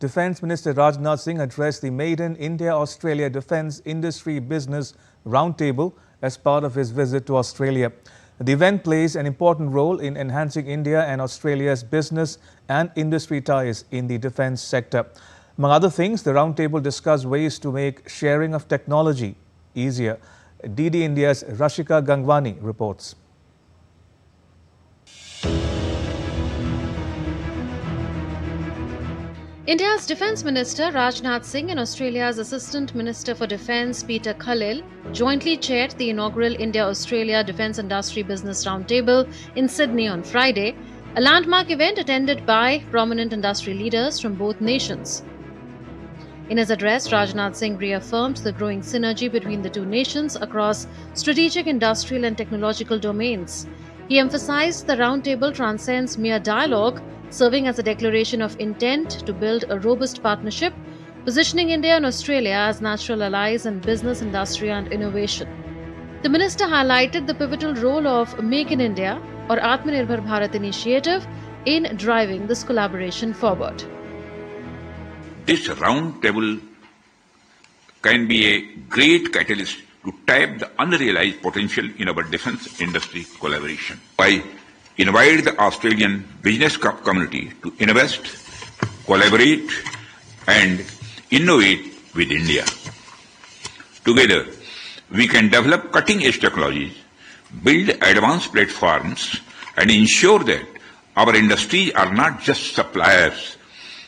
Defence Minister Rajnath Singh addressed the maiden India-Australia Defence Industry Business Roundtable as part of his visit to Australia. The event plays an important role in enhancing India and Australia's business and industry ties in the defence sector. Among other things, the roundtable discussed ways to make sharing of technology easier. DD India's Rashika Gangwani reports. India's Defence Minister Rajnath Singh and Australia's Assistant Minister for Defence Peter Khalil jointly chaired the inaugural India-Australia Defence Industry Business Roundtable in Sydney on Friday, a landmark event attended by prominent industry leaders from both nations. In his address, Rajnath Singh reaffirmed the growing synergy between the two nations across strategic industrial and technological domains. He emphasized the roundtable transcends mere dialogue, serving as a declaration of intent to build a robust partnership, positioning India and Australia as natural allies in business, industry and innovation. The minister highlighted the pivotal role of Make in India or Atmanirbhar Bharat initiative in driving this collaboration forward. This roundtable can be a great catalyst to tap the unrealized potential in our defence industry collaboration. I invite the Australian business community to invest, collaborate and innovate with India. Together, we can develop cutting-edge technologies, build advanced platforms and ensure that our industries are not just suppliers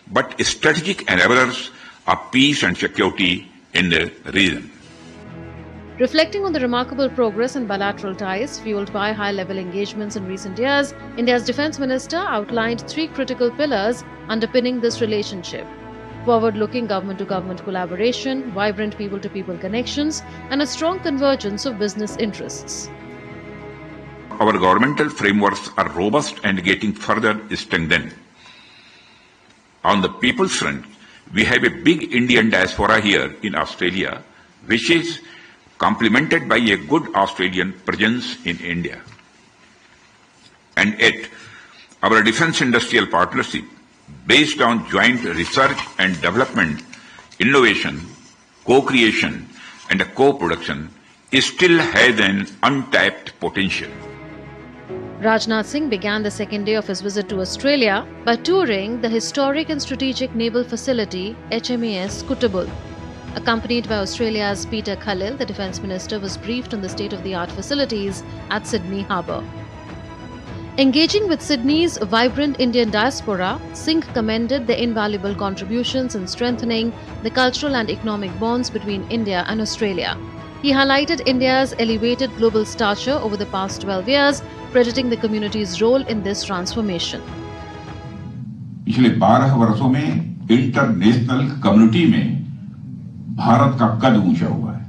but strategic enablers of peace and security in the region. Reflecting on the remarkable progress in bilateral ties fueled by high-level engagements in recent years, India's Defence Minister outlined three critical pillars underpinning this relationship: forward-looking government-to-government collaboration, vibrant people-to-people connections, and a strong convergence of business interests. Our governmental frameworks are robust and getting further strengthened. On the people's front, we have a big Indian diaspora here in Australia, which is complemented by a good Australian presence in India. And yet, our defence industrial partnership, based on joint research and development, innovation, co-creation and co-production, still has an untapped potential. Rajnath Singh began the second day of his visit to Australia by touring the historic and strategic naval facility HMAS Kootabul. Accompanied by Australia's Peter Khalil, the Defence Minister was briefed on the state-of-the-art facilities at Sydney Harbour. Engaging with Sydney's vibrant Indian diaspora, Singh commended the invaluable contributions in strengthening the cultural and economic bonds between India and Australia. He highlighted India's elevated global stature over the past 12 years, crediting the community's role in this transformation. पिछले 12 वर्षों में international community में भारत का कद ऊंचा हुआ है।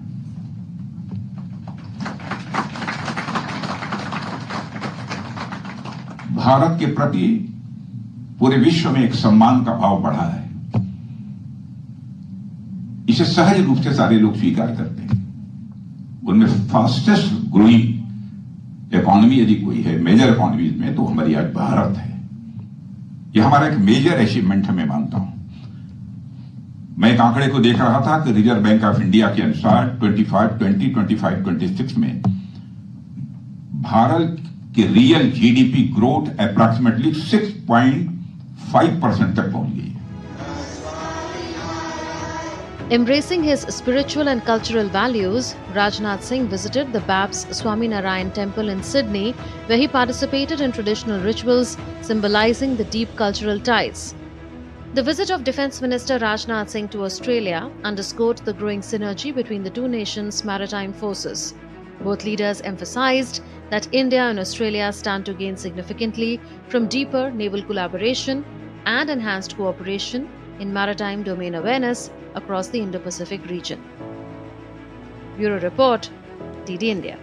भारत के प्रति पूरे विश्व में एक सम्मान का भाव बढ़ा है। इसे सहज रूप से सारे लोग स्वीकार करते हैं। उनमें फास्टेस्ट ग्रोइंग इकोनॉमी यदि कोई है मेजर इकोनॉमीज में, तो हमारी आज भारत है। यह हमारा एक मेजर अचीवमेंट है, मैं मानता हूं। मैं एक आंकड़े को देख रहा था कि रिजर्व बैंक ऑफ इंडिया के अनुसार 25-26 में भारत की रियल जीडीपी ग्रोथ अप्रॉक्सीमेटली 6.5% तक पहुंच गई है। Embracing his spiritual and cultural values, Rajnath Singh visited the Babs Swaminarayan Temple in Sydney, where he participated in traditional rituals symbolizing the deep cultural ties. The visit of Defence Minister Rajnath Singh to Australia underscored the growing synergy between the two nations' maritime forces. Both leaders emphasized that India and Australia stand to gain significantly from deeper naval collaboration and enhanced cooperation in maritime domain awareness across the Indo-Pacific region. Bureau Report, DD India.